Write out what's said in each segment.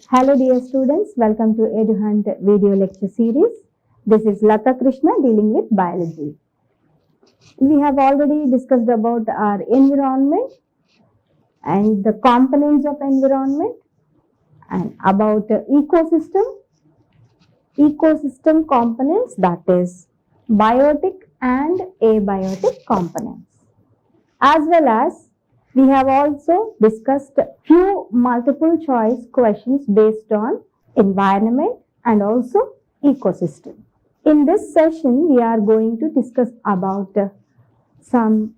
Hello dear students, welcome to EduHunt video lecture series. This is Lata Krishna dealing with biology. We have already discussed about our environment and the components of environment and about ecosystem components, that is biotic and abiotic components. As well as we have also discussed few multiple choice questions based on environment and also ecosystem. In this session, we are going to discuss about some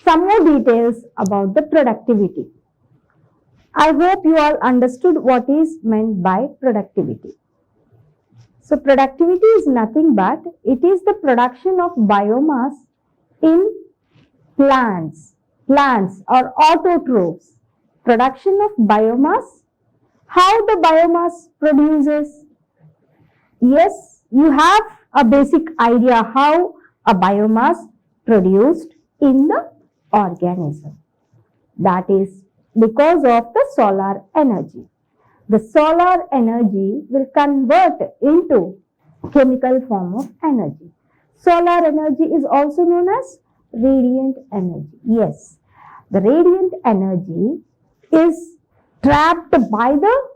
more details about the productivity. I hope you all understood what is meant by productivity. So productivity is nothing but it is the production of biomass in plants or autotrophs. Production of biomass. How the biomass produces? Yes, you have a basic idea how a biomass produced in the organism. That is because of the solar energy. The solar energy will convert into chemical form of energy. Solar energy is also known as radiant energy. Yes, the radiant energy is trapped by the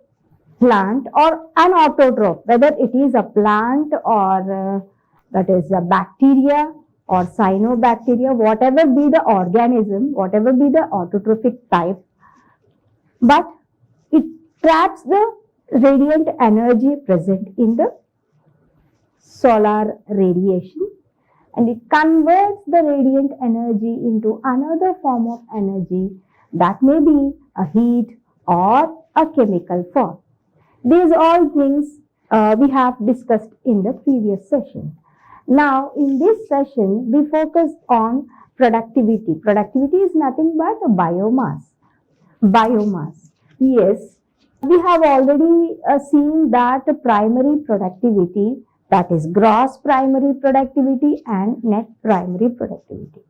plant or an autotroph, whether it is a plant or that is a bacteria or cyanobacteria, whatever be the organism, whatever be the autotrophic type, but it traps the radiant energy present in the solar radiation, and it converts the radiant energy into another form of energy that may be a heat or a chemical form. These all things we have discussed in the previous session. Now in this session we focus on productivity. Productivity is nothing but a biomass. Yes, we have already seen that primary productivity, that is gross primary productivity and net primary productivity.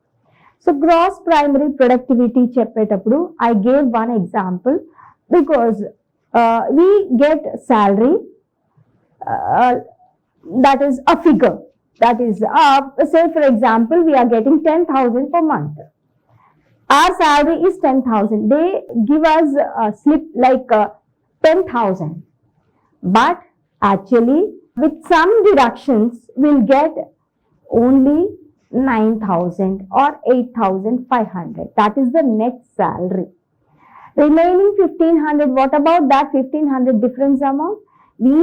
So gross primary productivity చెప్పేటప్పుడు I gave one example because we get salary, that is a figure, that is say for example we are getting 10,000 per month. Our salary is 10,000. They give us a slip like 10,000, but actually with some deductions we'll get only 9,000 or 8,500. That is the net salary. Remaining 1,500, what about that 1,500 difference amount? We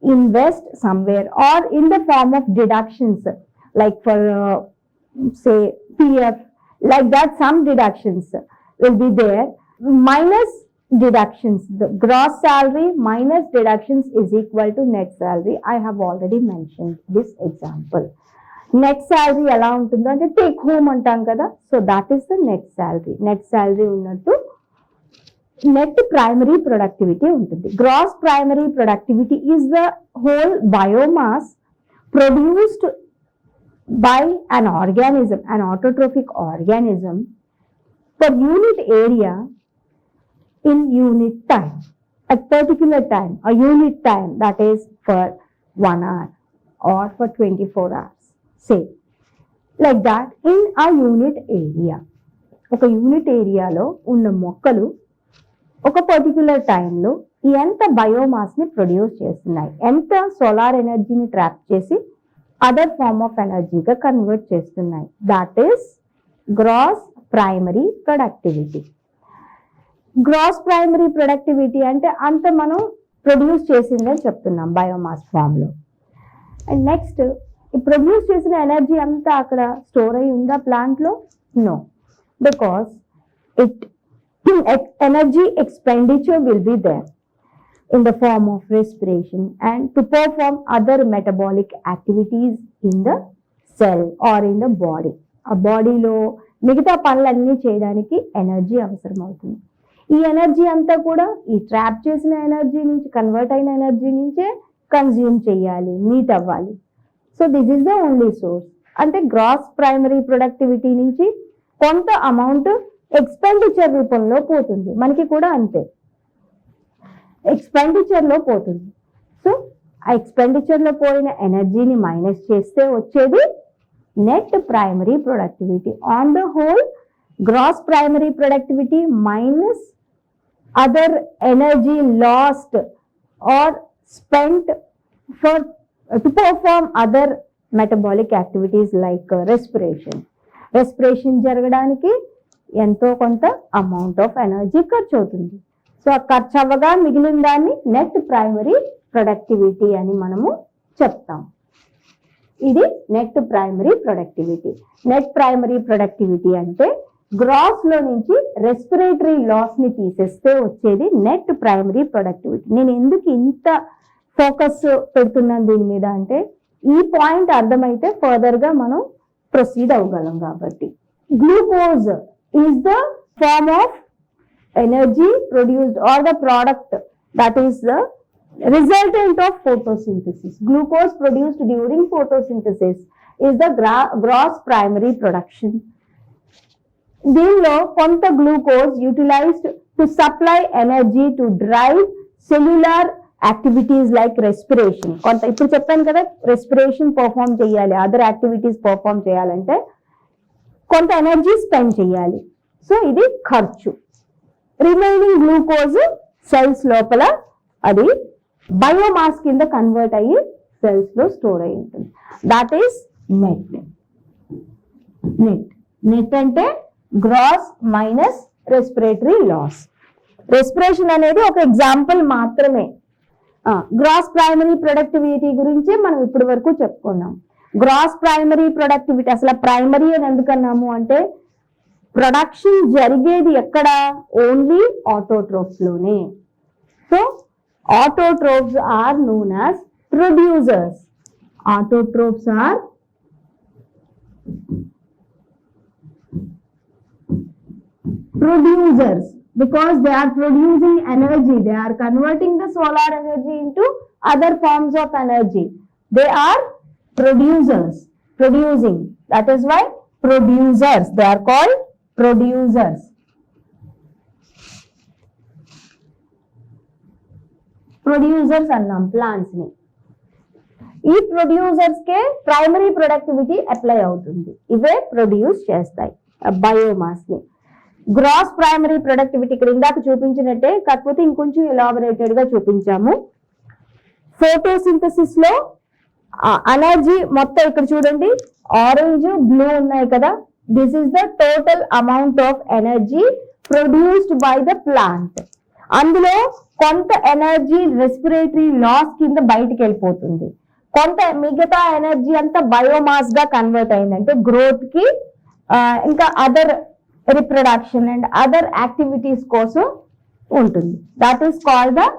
invest somewhere or in the form of deductions, like for say PF, like that some deductions will be there. Minus deductions, the gross salary minus deductions is equal to net salary. I have already mentioned this example. Net salary ఎలా ఉంటుందంటే take home అంటాం కదా, so that is the net salary. Net salary ఉన్నట్టు net primary productivity ఉంటుంది. Gross primary productivity is the whole biomass produced by an organism, an autotrophic organism, per unit area in unit time, at particular time, a unit time, that is for 1 hour or for 24 hours, say like that in a unit area. ఒక unit ఏరియాలో ఉన్న మొక్కలు ఒక particular టైంలో ఎంత బయోమాస్ని produce చేస్తున్నాయి, ఎంత solar ఎనర్జీని ట్రాప్ చేసి అదర్ ఫార్మ్ ఆఫ్ ఎనర్జీగా కన్వర్ట్ చేస్తున్నాయి. That is gross primary productivity. Gross primary productivity అంటే అంత మనం ప్రొడ్యూస్ చేసిందని చెప్తున్నాం బయోమాస్ ఫామ్లో. అండ్ నెక్స్ట్ ఈ ప్రొడ్యూస్ చేసిన ఎనర్జీ అంతా అక్కడ స్టోర్ అయి ఉందా ప్లాంట్లో? No, because it energy expenditure will be there in the form of respiration and to perform other metabolic activities in the cell or in the body. ఆ బాడీలో మిగతా పనులన్నీ చేయడానికి ఎనర్జీ అవసరం అవుతుంది. ఈ ఎనర్జీ అంతా కూడా ఈ ట్రాప్ చేసిన ఎనర్జీ నుంచి, కన్వర్ట్ అయిన ఎనర్జీ నుంచే కన్జ్యూమ్ చేయాలి, మీట్ అవ్వాలి. So this is the only source. అంటే గ్రాస్ ప్రైమరీ ప్రొడక్టివిటీ నుంచి కొంత అమౌంట్ ఎక్స్పెండిచర్ రూపంలో పోతుంది. మనకి కూడా అంతే. ఎక్స్పెండిచర్ లో పోతుంది. సో ఆ ఎక్స్పెండిచర్ లో పోయిన ఎనర్జీని మైనస్ చేస్తే వచ్చేది net primary productivity. On the whole gross primary productivity minus other energy lost or spent for to perform other metabolic activities like respiration జరగడానికి ఎంతో కొంత అమౌంట్ ఆఫ్ ఎనర్జీ ఖర్చు అవుతుంది. సో ఆ ఖర్చు అవ్వగా మిగిలిన దాన్ని నెట్ ప్రైమరీ ప్రొడక్టివిటీ అని మనము చెప్తాం. ఇది net primary productivity. Net primary productivity అంటే గ్రాస్ లో నుంచి రెస్పిరేటరీ లాస్ ని తీసేస్తే వచ్చేది నెట్ ప్రైమరీ ప్రొడక్టివిటీ. నేను ఎందుకు ఇంత ఫోకస్ పెడుతున్నాను దీని మీద అంటే ఈ పాయింట్ అర్థమైతే ఫర్దర్ గా మనం ప్రొసీడ్ అవ్వగలం. కాబట్టి glucose is the form of energy produced or the product that is the resultant of photosynthesis. Glucose produced during photosynthesis is the gross primary production. దీనిలో కొంత glucose utilised to supply energy to drive cellular activities like respiration. కొంత ఇప్పుడు చెప్పాను కదా, respiration perform చేయాలి, other activities perform చేయాలంటే కొంత energy spend చేయాలి. సో ఇది ఖర్చు. రిమైనింగ్ గ్లూకోజ్ సెల్స్ లోపల అది బయోమాస్ కింద కన్వర్ట్ అయ్యి సెల్స్ లో స్టోర్ అయి ఉంటుంది. That is net. నెట్ అంటే gross minus respiratory loss. Respiration అనేది ఒక ఎగ్జాంపుల్ మాత్రమే. గ్రాస్ ప్రైమరీ ప్రొడక్టివిటీ గురించి మనం ఇప్పటి వరకు చెప్పుకున్నాం. గ్రాస్ ప్రైమరీ ప్రొడక్టివిటీ అసలు ప్రైమరీ అని ఎందుకన్నాము అంటే ప్రొడక్షన్ జరిగేది ఎక్కడ? ఓన్లీ ఆటోట్రోఫ్స్ లోనే. So autotrophs are known as producers. Autotrophs are producers because they are producing energy. They are converting the solar energy into other forms of energy. They are producers, producing. That is why producers. They are called producers. Producers అన్నాం plants ని. ఈ producers కే primary productivity apply అవుతుంది. ఇవే produce చేస్తాయి biomass ని. Gross primary productivity ఇక్కడ ఇందాక చూపించినట్టే, కాకపోతే ఇంకొంచెం ఎలాబొరేటెడ్ గా చూపించాము. ఫోటోసింథసిస్ లో ఎనర్జీ మొత్తం ఇక్కడ చూడండి, ఆరెంజ్ బ్లూ ఉన్నాయి కదా, this is the total amount of energy produced by the plant. అందులో కొంత ఎనర్జీ రెస్పిరేటరీ లాస్ కింద బయటికి వెళ్ళిపోతుంది, కొంత మిగతా ఎనర్జీ అంతా బయోమాస్ గా కన్వర్ట్ అయిందంటే గ్రోత్ కి ఇంకా other reproduction and other activities కోసం ఉంటుంది. That is called the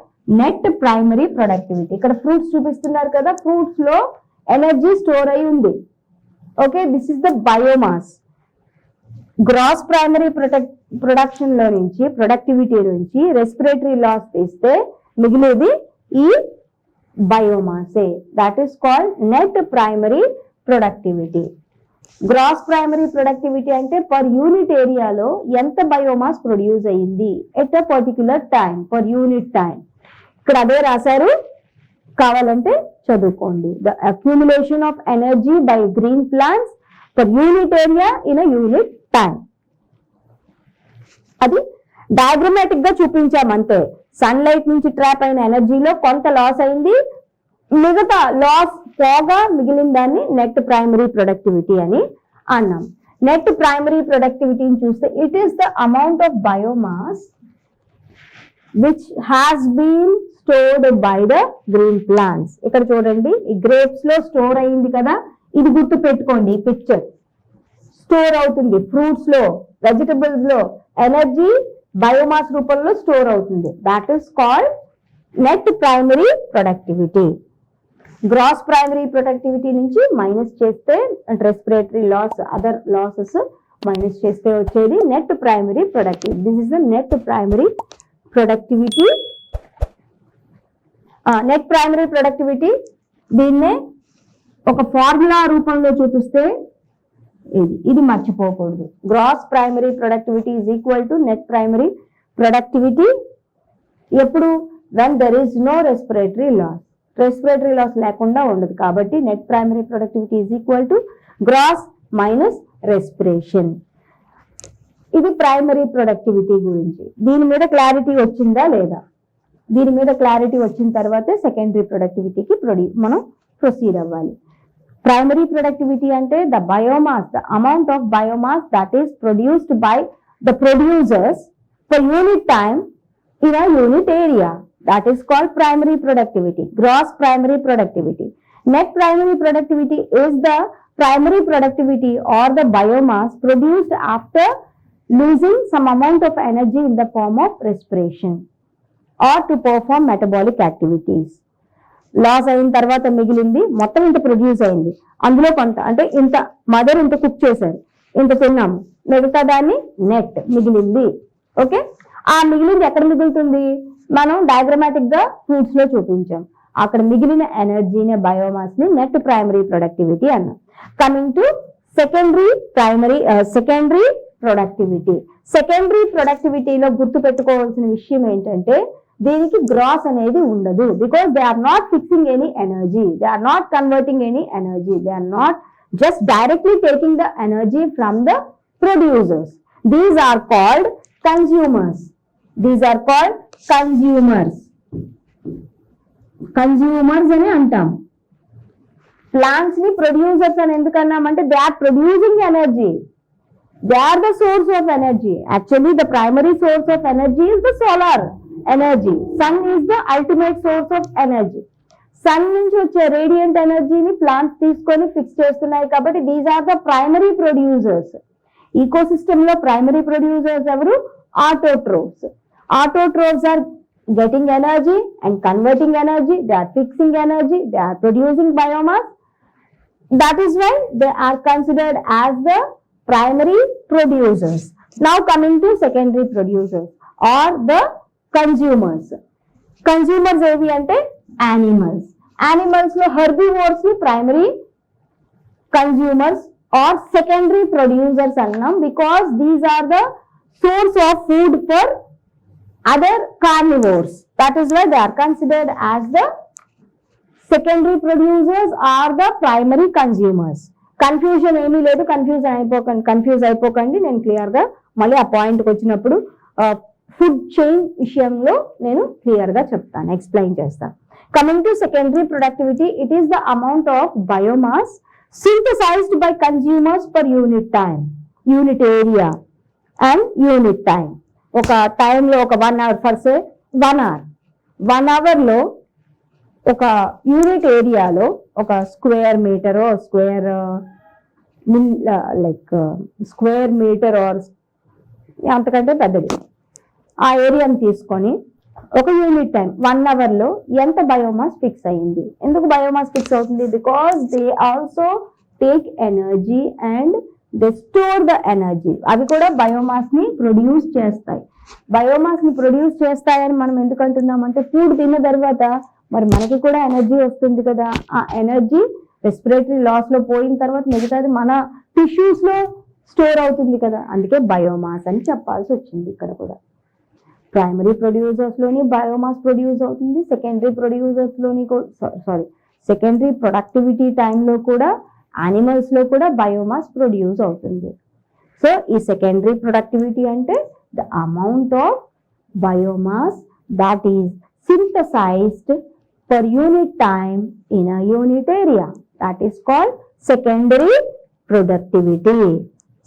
net primary productivity. ఇక్కడ ఫ్రూట్స్ చూపిస్తున్నారు కదా, ఫ్రూట్స్ లో ఎనర్జీ స్టోర్ అయి ఉంది. Okay, this is the biomass. Gross primary production లో నుంచి ప్రొడక్టివిటీ నుంచి రెస్పిరేటరీ లాస్ తీస్తే మిగిలేది ఈ బయోమాసే. That is called net primary productivity. Gross primary productivity అంటే పర్ యూనిట్ ఏరియాలో ఎంత బయోమాస్ ప్రొడ్యూస్ అయ్యింది at a particular time, per unit time. ఇక్కడ అదే రాశారు, కావాలంటే చదువుకోండి. The accumulation of energy by green plants per unit area in a unit time. అది డయాగ్రమాటిక్ గా చూపించామంతే. సన్లైట్ నుంచి ట్రాప్ అయిన ఎనర్జీలో కొంత లాస్ అయింది, మిగతా లాస్ పోగా మిగిలిన దాన్ని నెట్ ప్రైమరీ ప్రొడక్టివిటీ అని అన్నాం. నెట్ ప్రైమరీ ప్రొడక్టివిటీని చూస్తే it is the amount of biomass which has been stored by the green plants. ఇక్కడ చూడండి, ఈ గ్రేప్స్ లో స్టోర్ అయింది కదా, ఇది గుర్తు పెట్టుకోండి. ఈ పిక్చర్ స్టోర్ అవుతుంది ఫ్రూట్స్ లో, వెజిటబుల్స్ లో ఎనర్జీ బయోమాస్ రూపంలో స్టోర్ అవుతుంది. That is called net primary productivity. Gross primary productivity నుంచి మైనస్ చేస్తే respiratory loss, other losses minus చేస్తే వచ్చేది net primary productivity. This is the net primary productivity. Net primary productivity దీన్నే ఒక formula రూపంలో చూపిస్తే ఇది మర్చిపోకూడదు. Gross primary productivity is equal to net primary productivity. ఎప్పుడు when there is no respiratory loss. Respiratory loss లేకుండా ఉండదు కాబట్టి net primary productivity is equal to gross minus respiration. ఇది ప్రైమరీ ప్రొడక్టివిటీ గురించి. దీని మీద క్లారిటీ వచ్చిందా లేదా? దీని మీద క్లారిటీ వచ్చిన తర్వాతే సెకండరీ ప్రొడక్టివిటీకి మనం ప్రొసీడ్ అవ్వాలి. ప్రైమరీ ప్రొడక్టివిటీ అంటే the biomass, the amount of biomass that is produced by the producers per unit time in a unit area. That is called primary productivity, gross primary productivity. Net primary productivity is the primary productivity or the biomass produced after losing some amount of energy in the form of respiration or to perform metabolic activities. Loss అయిన తర్వాత మిగిలింది మొత్తం ఇంత produce అయింది, అందులో కొంత అంటే ఇంత మదర్ ఇంత కుక్ చేశారు, ఇంత తిన్నాము, మిగతా దాన్ని నెట్ మిగిలింది. ఓకే, ఆ మిగిలింది ఎక్కడ మిగులుతుంది? మనం డయాగ్రమాటిక్ గా ఫ్రూట్స్ లో చూపించాం. అక్కడ మిగిలిన ఎనర్జీని బయోమాస్ ని నెట్ ప్రైమరీ ప్రొడక్టివిటీ అన్నాం. Coming to secondary productivity. Secondary ప్రొడక్టివిటీలో గుర్తు పెట్టుకోవాల్సిన విషయం ఏంటంటే దీనికి గ్రాస్ అనేది ఉండదు. Because they are not fixing any energy, they are not converting any energy, they are not just directly taking the energy from the producers. These are called consumers. These are called consumers. Consumers అని అంటాం. Plants ని producers అని ఎందుకు అన్నామంటే they are producing energy, they are the source of energy. Actually the primary source of energy is the solar energy. Sun is the ultimate source of energy. Sun నుంచి వచ్చే radiant ఎనర్జీని plants తీసుకొని fix చేస్తున్నాయి కాబట్టి these are the primary producers. Ecosystem లో primary producers ఎవరు? Autotrophs. Autotrophs are getting energy and converting energy, they are fixing energy, they are producing biomass. That is why they are considered as the primary producers. Now coming to secondary producers or the consumers. Consumers ఏవి అంటే animals. Animals లో herbivores ని primary consumers or secondary producers అన్నాం because these are the source of food for other carnivores. That is why they are considered as the secondary producers or the primary consumers. Confusion ఏమీ లేదు, confuse అయిపోకండి. నేను clear గా మళ్ళీ ఆ పాయింట్కి వచ్చినప్పుడు food chain విషయంలో నేను క్లియర్ గా చెప్తాను, ఎక్స్ప్లెయిన్ చేస్తాను. Coming to secondary productivity, it is the amount of biomass synthesized by consumers per unit time, unit area and unit time. ఒక టైంలో ఒక 1 hour ఫర్ సే 1 hour లో ఒక యూనిట్ ఏరియాలో ఒక స్క్వేర్ మీటర్ ఆర్ అంతకంటే పెద్దది ఆ ఏరియాని తీసుకొని ఒక యూనిట్ టైం 1 hour లో ఎంత బయోమాస్ ఫిక్స్ అయ్యింది. ఎందుకు బయోమాస్ ఫిక్స్ అవుతుంది? Because they also take energy and they store the energy. అవి కూడా బయోమాస్ ని ప్రొడ్యూస్ చేస్తాయి. బయోమాస్ ని ప్రొడ్యూస్ చేస్తాయని మనం ఎందుకు అంటున్నామంటే ఫుడ్ తిన్న తర్వాత మరి మనకి కూడా ఎనర్జీ వస్తుంది కదా, ఆ ఎనర్జీ రెస్పిరేటరీ లాస్ లో పోయిన తర్వాత మిగతాది మన టిష్యూస్ లో స్టోర్ అవుతుంది కదా, అందుకే బయోమాస్ అని చెప్పాల్సి వచ్చింది. ఇక్కడ కూడా ప్రైమరీ ప్రొడ్యూసర్స్ లోని బయోమాస్ ప్రొడ్యూస్ అవుతుంది, సెకండరీ ప్రొడ్యూసర్స్ లోని సెకండరీ ప్రొడక్టివిటీ టైంలో కూడా యానిమల్స్ లో కూడా బయోమాస్ ప్రొడ్యూస్ అవుతుంది. సో ఈ సెకండరీ ప్రొడక్టివిటీ అంటే the amount of biomass that is synthesized per unit time in a unit area. That is called secondary productivity.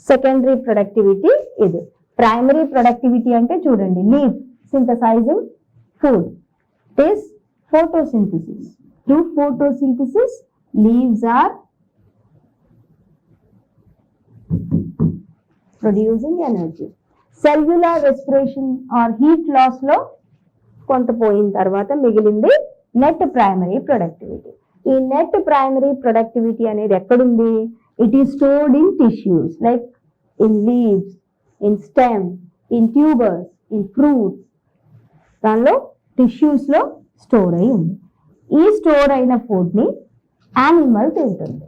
Secondary productivity ఇది. Primary productivity అంటే చూడండి, leaf synthesizing food. This photosynthesis. Through photosynthesis, leaves are producing energy. Cellular respiration or heat loss లో కొంత పోయిన తర్వాత మిగిలింది net primary productivity. ఈ net primary productivity అనేది ఎక్కడుంది? It is stored in tissues like in leaves, in stem, in tubers, in fruits. దానిలో tissues లో స్టోర్ అయి ఉంది. ఈ స్టోర్ అయిన ఫుడ్ ని యానిమల్ తింటుంది.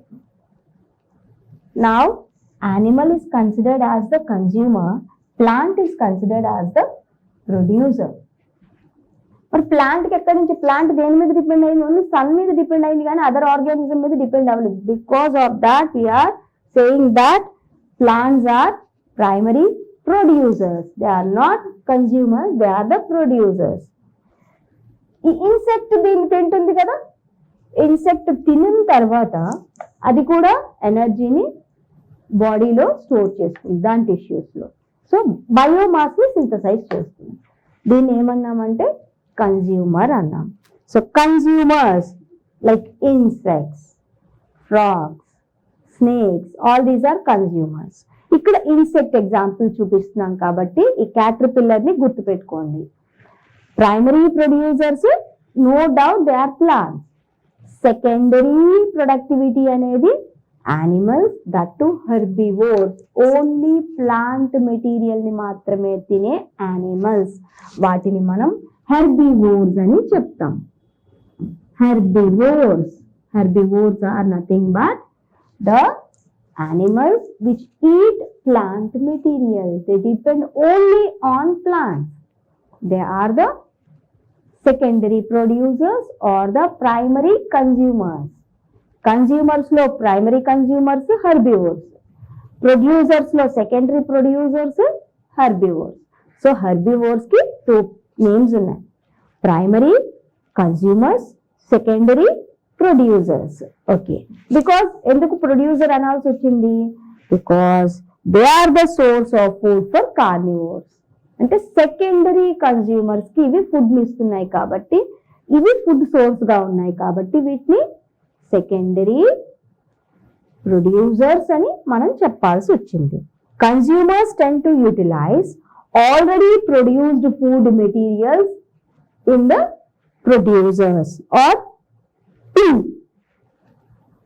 Now animal is considered as the consumer, plant is considered as the producer. మరి ప్లాంట్కి ఎక్కడి నుంచి, ప్లాంట్ దేని మీద డిపెండ్ అయింది? ఓన్లీ సన్ మీద డిపెండ్ అయింది కానీ అదర్ ఆర్గానిజం మీద డిపెండ్ అవ్వలేదు. Because of that we are saying that plants are primary producers. They are not consumers, they are the producers. ఈ ఇన్సెక్ట్ దీన్ని తింటుంది కదా, ఇన్సెక్ట్ తినిన తర్వాత అది కూడా ఎనర్జీని బాడీలో స్టోర్ చేస్తుంది దాని టిష్యూస్లో. సో బయోమాస్ ని సింథసైజ్ చేస్తుంది. దీన్ని ఏమన్నామంటే కన్స్యూమర్ అన్నాం. So consumers like insects, frogs, snakes, all these are consumers. ఇక్కడ ఇన్సెక్ట్ ఎగ్జాంపుల్ చూపిస్తున్నాం కాబట్టి ఈ క్యాటర్పిల్లర్ ని గుర్తుపెట్టుకోండి. Primary producers no doubt they are plants. Secondary productivity అనేది animals, that too herbivores, only plant material ని మాత్రమే తినే యానిమల్స్, వాటిని మనం హెర్బివోర్స్ అని చెప్తాం. Herbivores, herbivores are nothing but the animals which eat plant material. They depend only on plants. They are the secondary producers or the primary consumers. Consumers lo primary consumers herbivores, producers lo secondary producers herbivores. So herbivores ki two names unnai, primary consumers, secondary producers. Okay, because ఎందుకు producer అనాల్సి వచ్చింది? Because they are the source of food for carnivores. అంటే secondary consumers కి ఇవి food ఇస్తున్నాయి కాబట్టి, ఇవి food source గా ఉన్నాయి కాబట్టి వీటిని సెకండరీ ప్రొడ్యూసర్స్ అని మనం చెప్పాల్సి వచ్చింది. Consumers tend to utilise already produced food materials in the producers are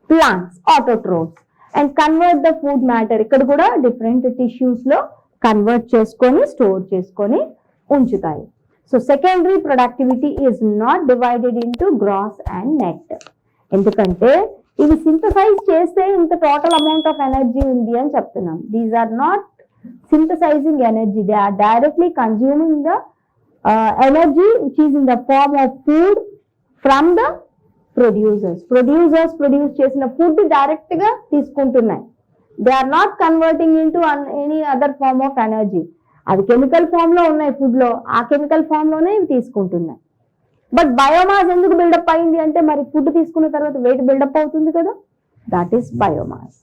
plants, autotrophs, and convert the food matter. ఇక్కడ కూడా డిఫరెంట్ టిష్యూస్ లో కన్వర్ట్ చేసుకొని స్టోర్ చేసుకొని ఉంచుతాయి. So secondary productivity is not divided into gross and net. ఎందుకంటే ఇవి synthesise చేస్తే ఇంత టోటల్ అమౌంట్ ఆఫ్ ఎనర్జీ ఉంది అని చెప్తున్నాం. These are not synthesising energy, they are directly consuming the energy which is in the form of food from the producers. Producers produce చేసిన food direct గా తీసుకుంటున్నాయి. They are not converting into any other form of energy. అవి chemical form లో ఉన్నాయి food లో, ఆ chemical form లోనే ఇవి తీసుకుంటున్నాయి. బట్ బయోమాస్ ఎందుకు బిల్డప్ అయింది అంటే మరి ఫుడ్ తీసుకున్న తర్వాత వెయిట్ బిల్డప్ అవుతుంది కదా, దట్ ఈస్ బయోమాస్.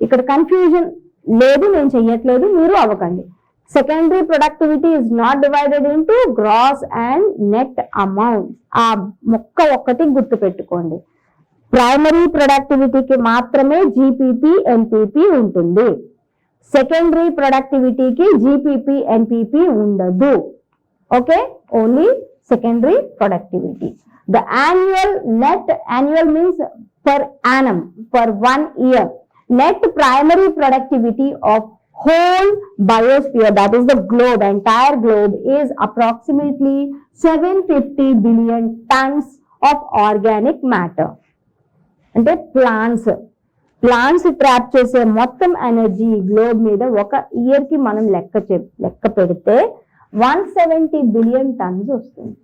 ఇక్కడ కన్ఫ్యూజన్ లేదు, నేను చెయ్యట్లేదు, మీరు అవ్వకండి. Secondary productivity is not divided into gross and net amount. ఆ మొక్క ఒక్కటి గుర్తు పెట్టుకోండి. ప్రైమరీ ప్రొడక్టివిటీకి మాత్రమే జీపీపీ ఎన్పీపీ ఉంటుంది, సెకండరీ ప్రొడక్టివిటీకి జీపీపీ ఎన్పీపీ ఉండదు. Okay, only secondary productivity. The annual net, annual means per annum, per 1 year. Net primary productivity of whole biosphere, that is the globe, entire globe, is approximately 750 billion tons of organic matter. అంటే plants trap చేసే మొత్తం energy globe మీద ఒక year కి మనం లెక్క పెడితే 170 billion turns వస్తుంది.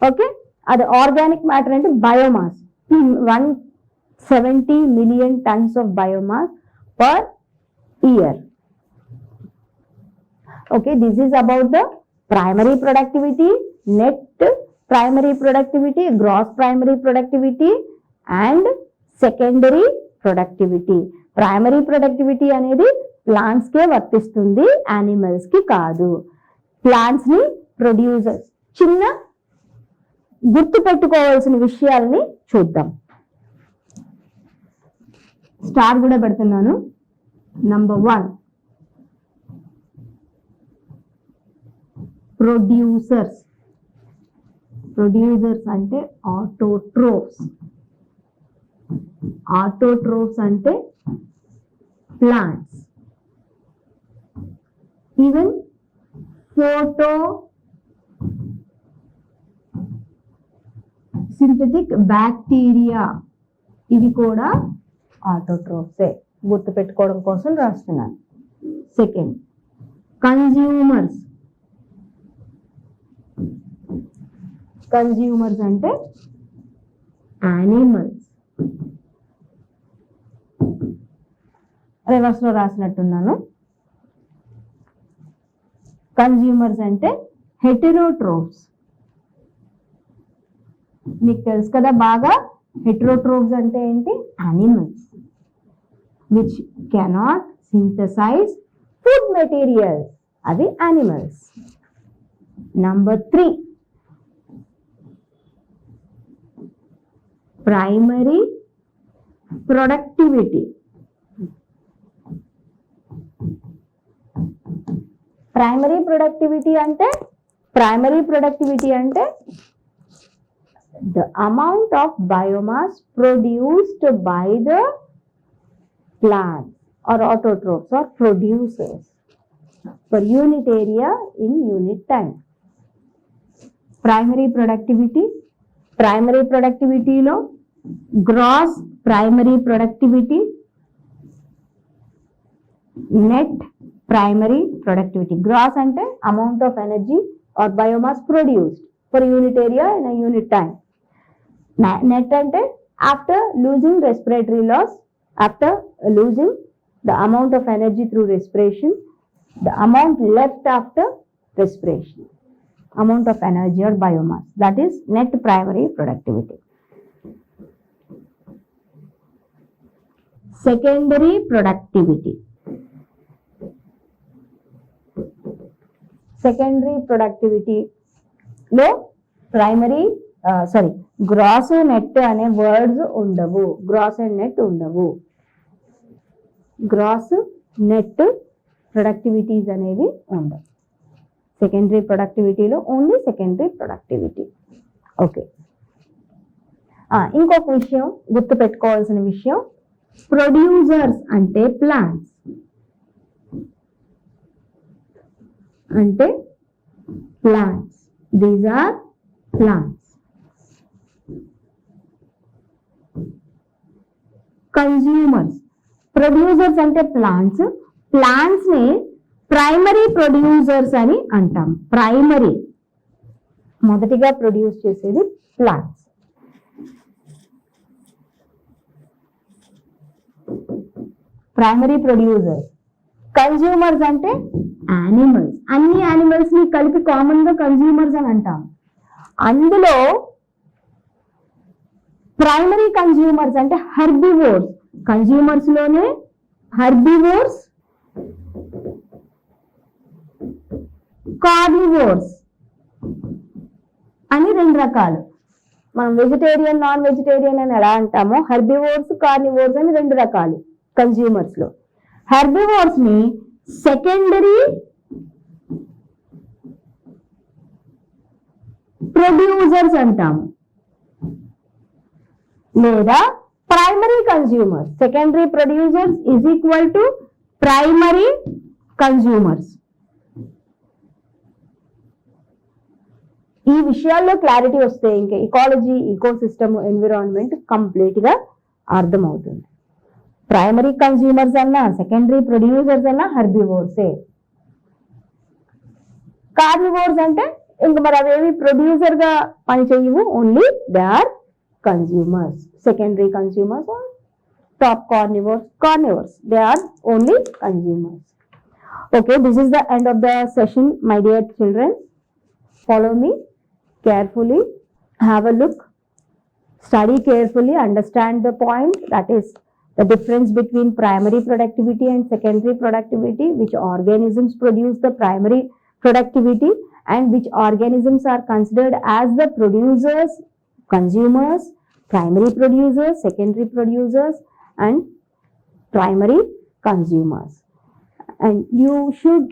ఓకే, అది ఆర్గానిక్ మ్యాటర్ అంటే biomass. 170 million tons of biomass per year. Okay, this is about the primary productivity, net primary productivity, gross primary productivity and secondary productivity. Primary productivity అనేది plants కే వర్తిస్తుంది, animals కి కాదు. Plants ని producers. చిన్న గుర్తు పెట్టుకోవాల్సిన విషయాల్ని చూద్దాం. స్టార్ కూడా పెడుతున్నాను. Number 1, producers. ప్రొడ్యూసర్స్ అంటే ఆటోట్రోఫ్స్. ఆటోట్రోఫ్స్ అంటే plants. Even photo synthetic bacteria, ఇవి కూడా ఆటోట్రోఫ్సే. గుర్తు పెట్టుకోవడం కోసం రాస్తున్నాను. Second, consumers. కన్జ్యూమర్స్ అంటే యానిమల్స్. రివర్స్ లో రాసినట్టున్నాను. కన్జ్యూమర్స్ అంటే హెటెరోట్రోఫ్స్. మీకు తెలుసు కదా బాగా, హెటెరోట్రోఫ్స్ అంటే ఏంటి? Animals which cannot synthesise food materials, అవి animals. Number 3, primary productivity. Primary productivity అంటే the amount of biomass produced by the plants or autotrophs or producers per unit area in unit time. Primary productivity lo gross primary productivity, net primary productivity. Gross ante amount of energy or biomass produced per unit area in a unit time. Net ante after losing respiratory loss, after losing the amount of energy through respiration, the amount left after respiration, amount of energy or biomass, that is net primary productivity. Secondary productivity. Secondary productivity లో primary gross net అనే words ఉండవు. Gross and net ఉండవు. Gross net productivities అనేవి ఉండవు. Secondary ప్రొడక్టివిటీలో only secondary productivity. Okay, ఇంకొక విషయం గుర్తు పెట్టుకోవాల్సిన విషయం, ప్రొడ్యూసర్స్ అంటే plants. These are plants. Consumers. Producers అంటే plants. Plants ని ప్రైమరీ ప్రొడ్యూసర్స్ అని అంటాం. ప్రైమరీ మొదటిగా ప్రొడ్యూస్ చేసేది ప్లాంట్స్. Primary producers. కన్జ్యూమర్స్ అంటే యానిమల్స్. అన్ని యానిమల్స్ ని కలిపి కామన్ గా కన్జ్యూమర్స్ అని అంటాం. అందులో ప్రైమరీ కన్జ్యూమర్స్ అంటే హెర్బివోర్స్. కన్జ్యూమర్స్ లోనే హెర్బివోర్స్, కార్నివోర్స్ అని 2 రకాలు. మనం వెజిటేరియన్, నాన్ వెజిటేరియన్ అని ఎలా అంటామో, హెర్బివోర్స్, కార్నివోర్స్ అని 2 రకాలు కన్జ్యూమర్స్ లో. హెర్బివోర్స్ ని సెకండరీ ప్రొడ్యూసర్స్ అంటాము, లేదా primary consumers. Secondary producers is equal to primary consumers. ఈ విషయాల్లో క్లారిటీ వస్తే ఇంకా ఇకాలజీ, ఈకోసిస్టమ్, ఎన్విరాన్మెంట్ కంప్లీట్ గా అర్థమవుతుంది. ప్రైమరీ కన్జ్యూమర్స్ అన్నా, సెకండరీ ప్రొడ్యూసర్స్ అన్నా హెర్బివోర్సే. కార్నివోర్స్ అంటే ఇంక మరి అవేవి ప్రొడ్యూసర్ గా పనిచేయవు, only they are consumers. Secondary consumers, top carnivores, they are only consumers. Okay, this is the end of the session, my dear children. Follow me carefully, have a look, study carefully, understand the point, that is the difference between primary productivity and secondary productivity, which organisms produce the primary productivity and which organisms are considered as the producers, consumers, primary producers, secondary producers and primary consumers. And you should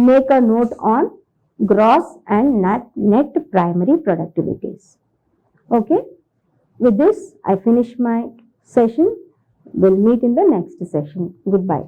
make a note on gross and net primary productivities. Okay, with this I finish my session. We'll meet in the next session. Goodbye.